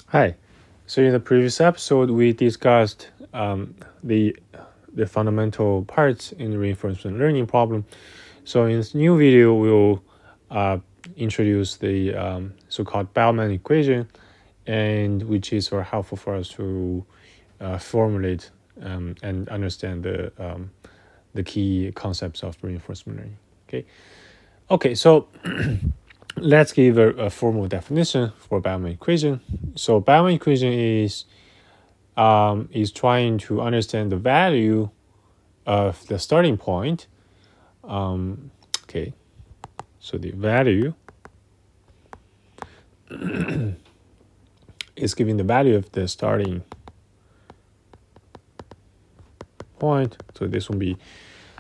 Hi. So in the previous episode, we discussed the fundamental parts in the reinforcement learning problem. So in this new video, we'll uh, introduce the so-called Bellman equation, and which is very helpful for us to formulate and understand the key concepts of reinforcement learning. Okay. So let's give a formal definition for Bellman equation. So Bellman equation is trying to understand the value of the starting point. Okay, so the value is giving the value of the starting point. So this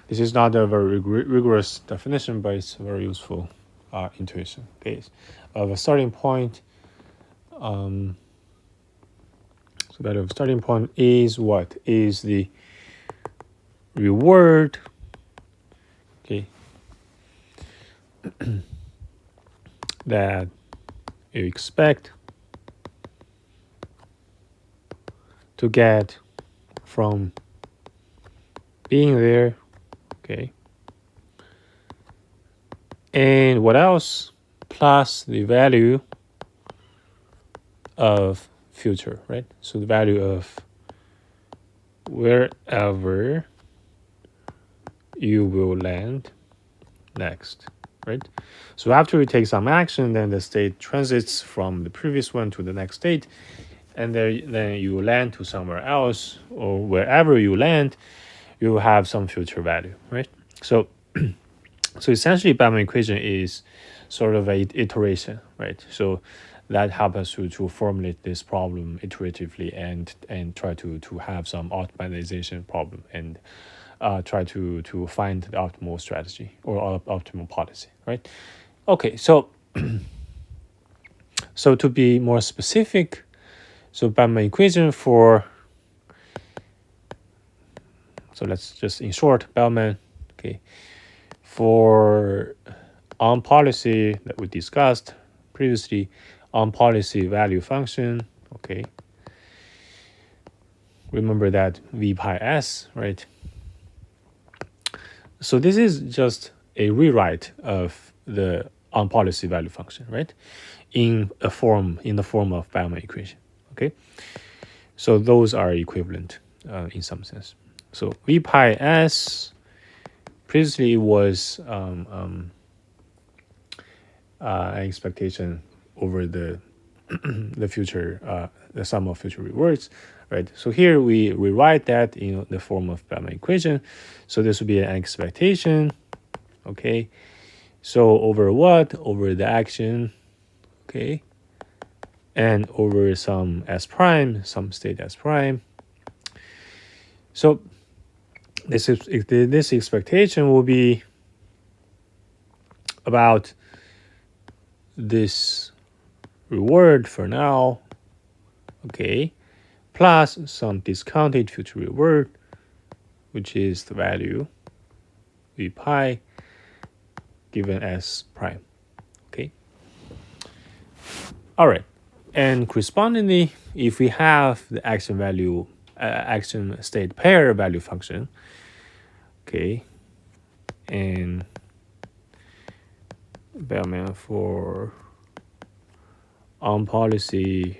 is not a very rigorous definition, but it's a very useful intuition. Okay, of a starting point. So value of starting point is what? Is the reward, okay, that you expect to get from being there, okay, and what else? Plus the value of future, right? So the value of wherever you will land next, right? So after you take some action, then the state transits from the previous one to the next state, and then you land to somewhere else, or wherever you land, you have some future value, right? So essentially, Bellman equation is sort of a iteration, right? So that helps us to formulate this problem iteratively and try to have some optimization problem and try to find the optimal strategy or optimal policy, right? Okay, so so to be more specific, so Bellman equation for, so let's just in short, Bellman, okay, for on policy that we discussed previously, on policy value function, okay, remember that v pi s, right? So this is just a rewrite of the on policy value function, right? In the form of Bellman equation, okay? So those are equivalent in some sense. So v pi s previously was an expectation over the the future, the sum of future rewards, right? So here we rewrite that in the form of Bellman equation. So this would be an expectation, okay? So over what? Over the action, okay? And over some s prime, some state s prime. So this expectation will be about this reward for now, okay, plus some discounted future reward, which is the value v pi given s prime, okay. All right, and correspondingly, if we have the action value action state pair value function, okay, and Bellman for on policy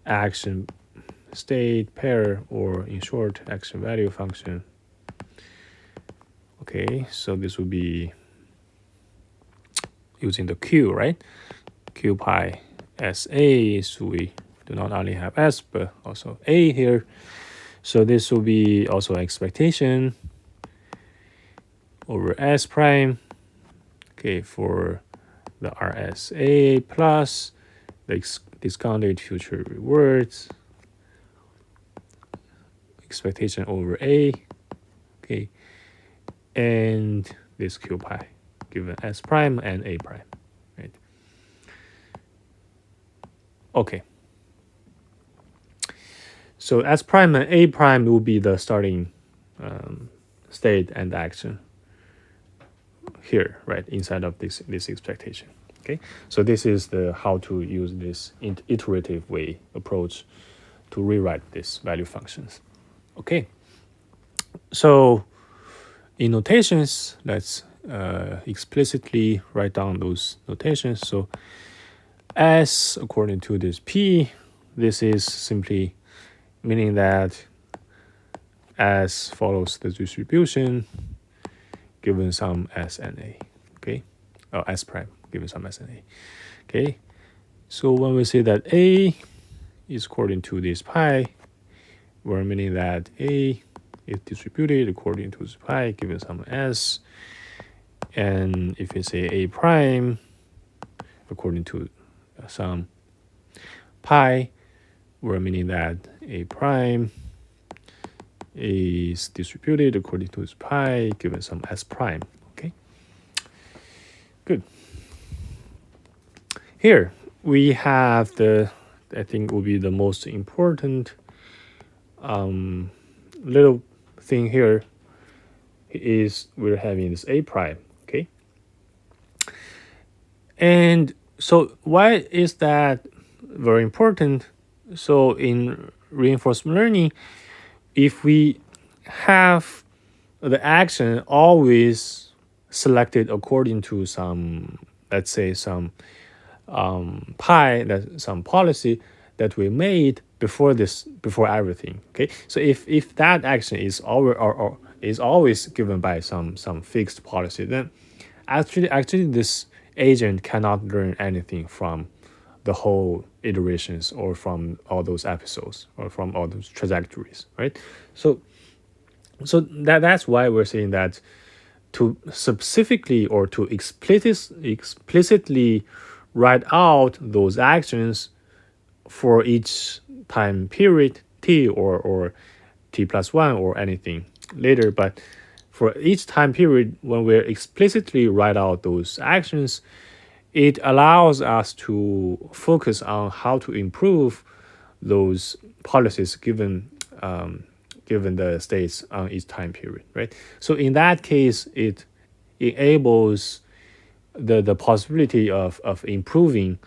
action state pair, or in short, action value function. Okay, so this will be using the Q, right? Q pi SA, so we do not only have S, but also A here. So this will be also expectation over S prime, okay, for the RSA plus the discounted future rewards, expectation over A, okay, and this Q pi given S prime and A prime, right? Okay. So S prime and A prime will be the starting state and action here, right, inside of this expectation. Okay, so this is the how to use this iterative way approach to rewrite these value functions. Okay, so in notations, let's explicitly write down those notations. So S according to this P, this is simply meaning that S follows the distribution given some S and A. Okay, S prime given some S and A. Okay, so when we say that A is according to this pi, we're meaning that A is distributed according to this pi given some S. And if we say A prime according to some pi, we're meaning that A prime is distributed according to its pi given some S prime. Okay, good. Here we have the, I think will be the most important little thing here is we're having this A prime. Okay, and so why is that very important? So in reinforcement learning, if we have the action always selected according to some, let's say some pi, that some policy that we made before everything. Okay, so if that action is always or is always given by some fixed policy, then actually this agent cannot learn anything from the whole iterations or from all those episodes or from all those trajectories, right? So that's why we're saying that to specifically or to explicitly write out those actions for each time period t or t plus 1 or anything later, but for each time period when we explicitly write out those actions, it allows us to focus on how to improve those policies given given the states on each time period, right? So in that case, it enables the possibility of improving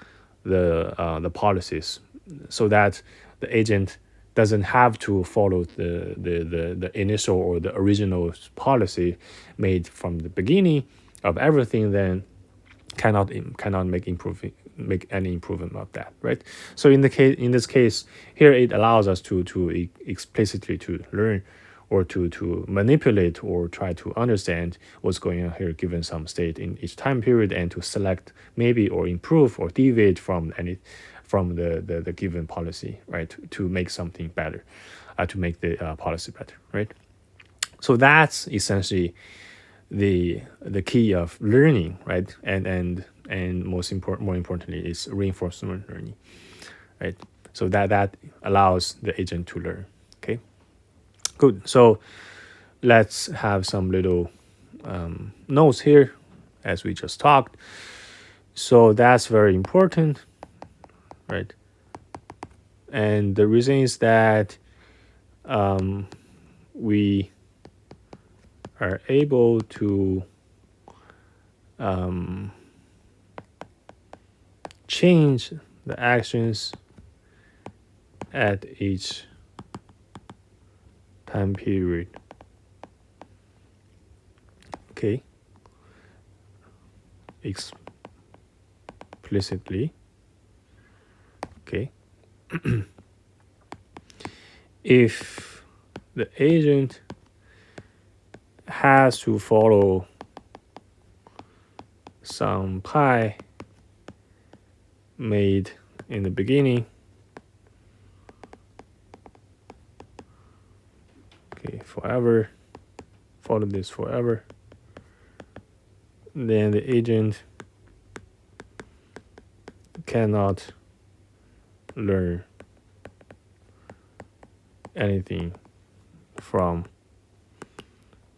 the policies, so that the agent doesn't have to follow the initial or the original policy made from the beginning of everything, then cannot make any improvement of that, right? So in this case here, it allows us to explicitly to learn or to manipulate or try to understand what's going on here given some state in each time period, and to select maybe or improve or deviate from the given policy, right, to make something better, to make the policy better, right? So that's essentially the key of learning, right? And more importantly is reinforcement learning, right? So that allows the agent to learn. Okay, good. So let's have some little notes here as we just talked. So that's very important, right? And the reason is that we are able to change the actions at each time period. Okay, explicitly. Okay, if the agent has to follow some pi made in the beginning, okay, forever, follow this forever, then the agent cannot learn anything from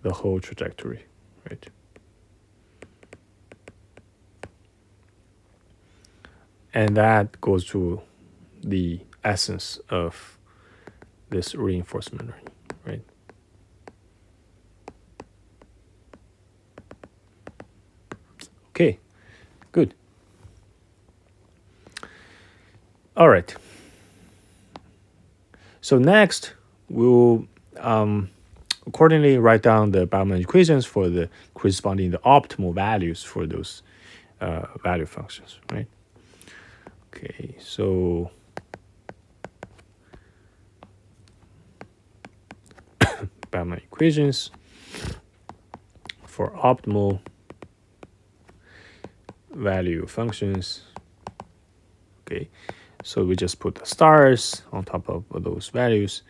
the whole trajectory, right? And that goes to the essence of this reinforcement learning, right? Okay, good. All right. So next, we'll accordingly write down the Bellman equations for the corresponding the optimal values for those value functions, right? Okay, so Bellman equations for optimal value functions. Okay, so we just put the stars on top of those values,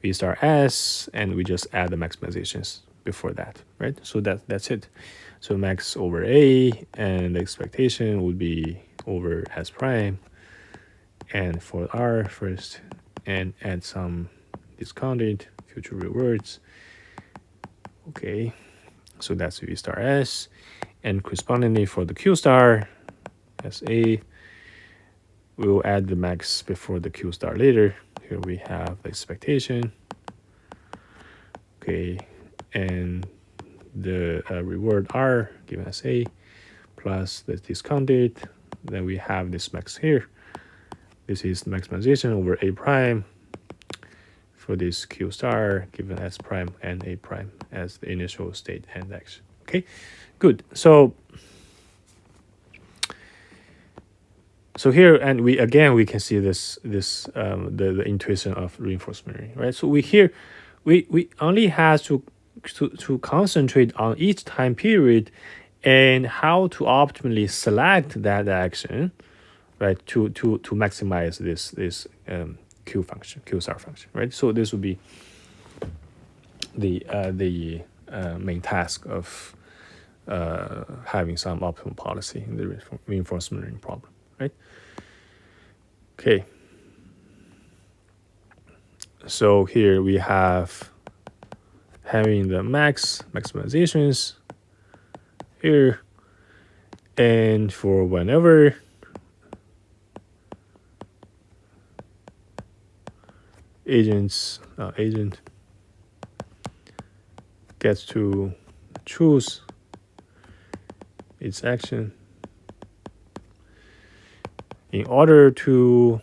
v star s, and we just add the maximizations before that, right? So that's it. So max over a, and the expectation would be over s prime, and for r first, and add some discounted future rewards. Okay, so that's v star s, and correspondingly for the q star sa, we will add the max before the q star later. Here we have the expectation. Okay, and the reward r given as a plus the discounted. Then we have this max here. This is maximization over a prime for this q star given s prime and a prime as the initial state and action. Okay, good. So here, and we can see this the intuition of reinforcement learning, right? So we only have to concentrate on each time period and how to optimally select that action, right? To maximize this q star function, right? So this would be the main task of having some optimal policy in the reinforcement learning problem, right? Okay. So here we have having the maximizations here, and for whenever agent gets to choose its action in order to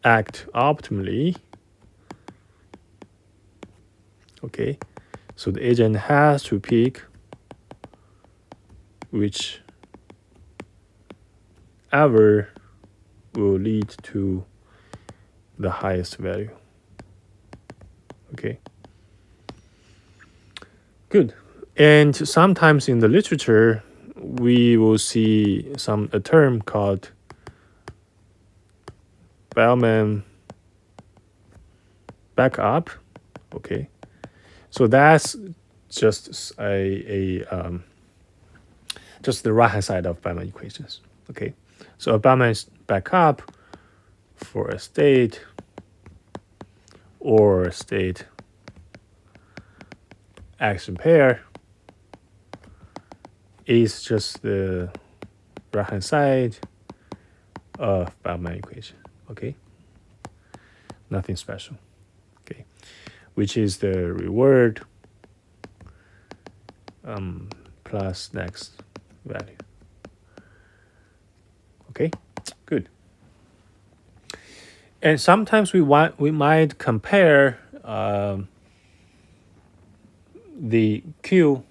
act optimally. Okay, so the agent has to pick whichever will lead to the highest value. Okay, good. And sometimes in the literature, we will see a term called Bellman backup. Okay, so that's just just the right hand side of Bellman equations. Okay, so a Bellman backup for a state or state action pair is just the right hand side of Bellman equation. Okay, nothing special. Okay, which is the reward plus next value. Okay, good. And sometimes we might compare the Q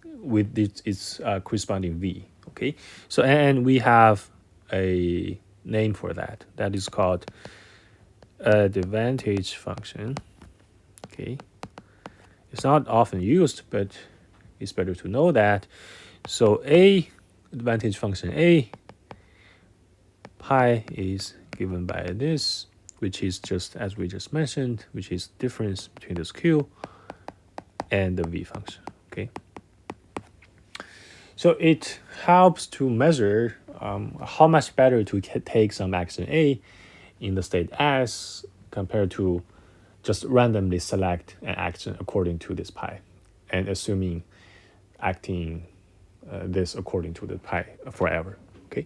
with its corresponding V. Okay, so and we have a name for that. That is called advantage function. Okay, it's not often used, but it's better to know that. So a advantage function a pi is given by this, which is just as we just mentioned, which is difference between this q and the v function. Okay, so it helps to measure how much better to take some action a in the state S compared to just randomly select an action according to this pi and assuming acting this according to the pi forever. Okay,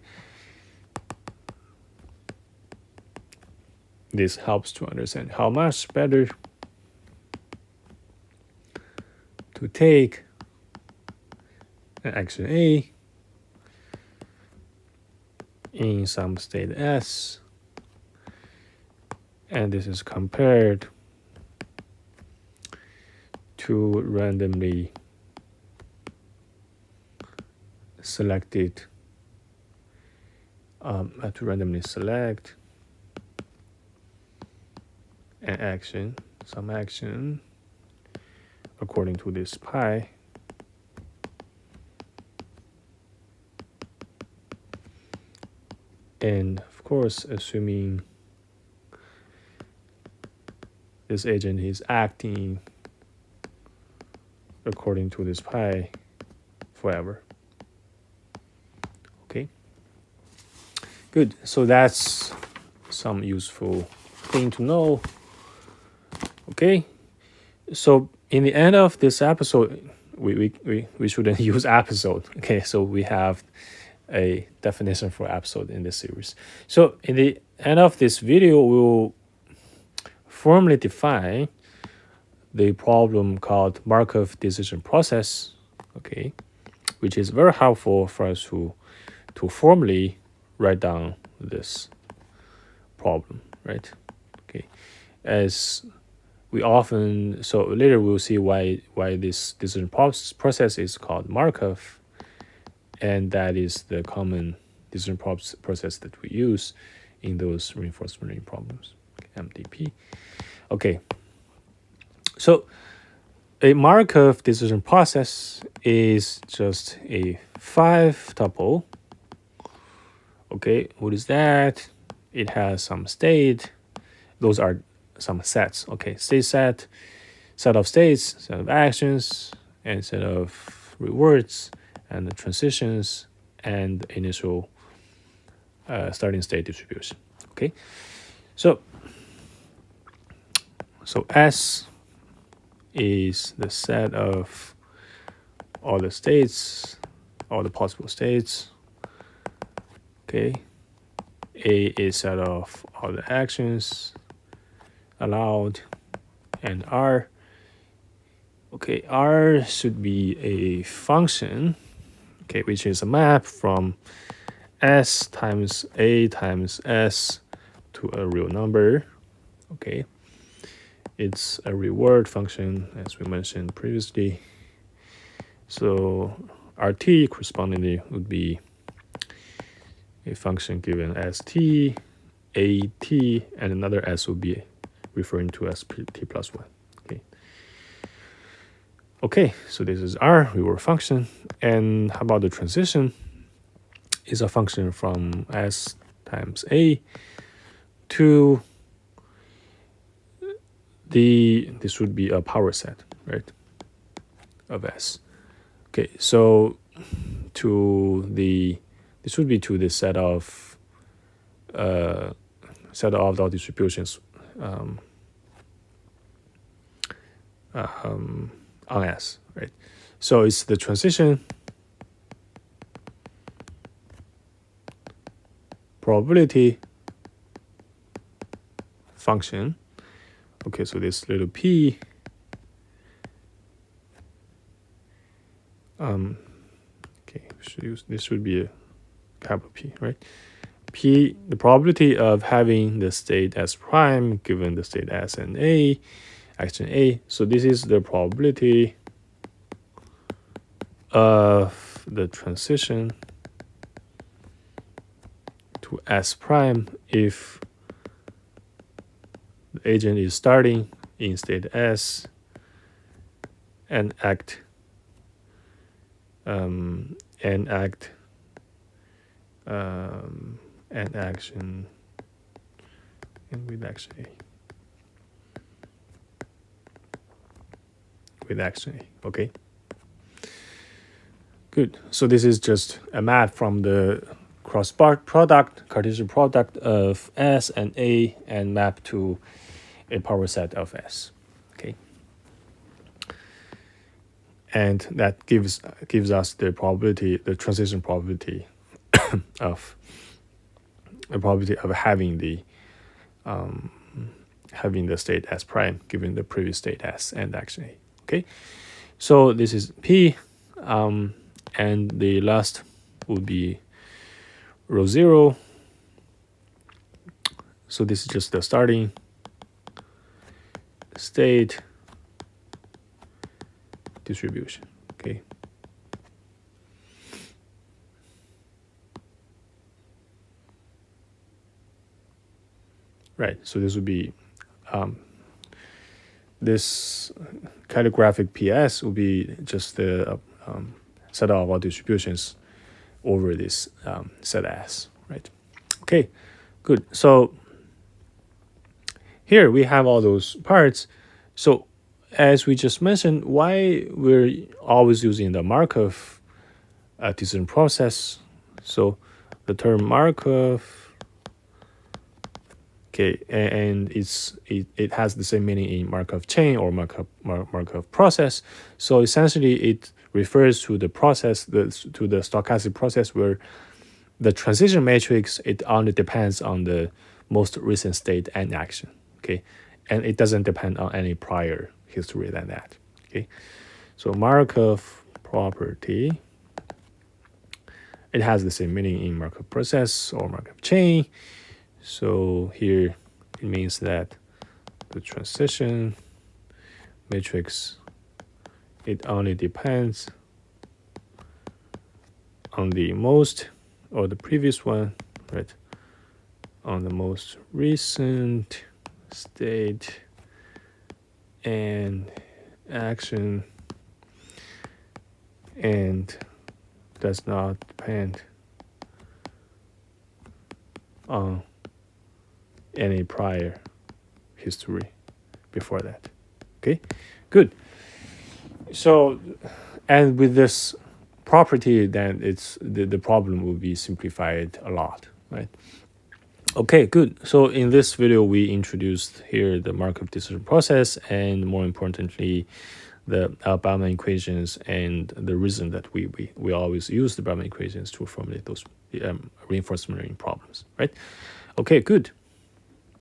this helps to understand how much better to take an action A in some state S, and this is compared to randomly selected to randomly select an action, some action according to this pi. And of course, assuming this agent is acting according to this pi forever. Okay, good. So that's some useful thing to know. Okay, so in the end of this episode, we shouldn't use episode. Okay, so we have a definition for episode in this series. So in the end of this video, we'll formally define the problem called Markov decision process, okay, which is very helpful for us to formally write down this problem, right? Okay, as we often, so later we'll see why this decision process is called Markov, and that is the common decision process that we use in those reinforcement learning problems, MDP. Okay, so a Markov decision process is just a 5-tuple. Okay, what is that? It has some state. Those are some sets. Okay, state set of states, set of actions, and set of rewards, and the transitions, and initial starting state distribution. Okay, so S is the set of all the states, all the possible states. Okay, A is set of all the actions allowed, and R. Okay, R should be a function, okay, which is a map from S times A times S to a real number. Okay, it's a reward function, as we mentioned previously. So RT correspondingly would be a function given as t, at, and another s would be referring to as t plus 1. Okay, so this is our reward function. And how about the transition? Is a function from s times a to this would be a power set, right, of s. Okay, so this would be to the set of all distributions on S, right? So it's the transition probability function. Okay, so this little p this should be a capital P, right? P, the probability of having the state S prime given the state S and A, action A. So this is the probability of the transition to S prime if the agent is starting in state S and act and action and with action A. With action A, okay. Good. So this is just a map from the cross product, Cartesian product of S and A, and map to a power set of S. Okay. And that gives us the probability, the transition probability of a probability of having the state S prime given the previous state S and action A. Okay. So this is P, and the last would be rho 0, So this is just the starting state distribution. Okay. Right. So this would be this calligraphic PS will be just the set of all distributions over this set S, right? Okay, good. So here we have all those parts. So as we just mentioned, why we're always using the Markov decision process. So the term Markov, okay, and it has the same meaning in Markov chain or Markov process. So essentially, it refers to the process, to the stochastic process where the transition matrix, it only depends on the most recent state and action. Okay, and it doesn't depend on any prior history than that. Okay, so Markov property, it has the same meaning in Markov process or Markov chain. So here it means that the transition matrix, it only depends on the most, or the previous one, right? On the most recent state and action, and does not depend on any prior history before that. Okay, good. So, and with this property, then it's the problem will be simplified a lot, right? Okay, good. So in this video, we introduced here the Markov decision process, and more importantly, the Bellman equations, and the reason that we always use the Bellman equations to formulate those reinforcement learning problems, right? Okay, good.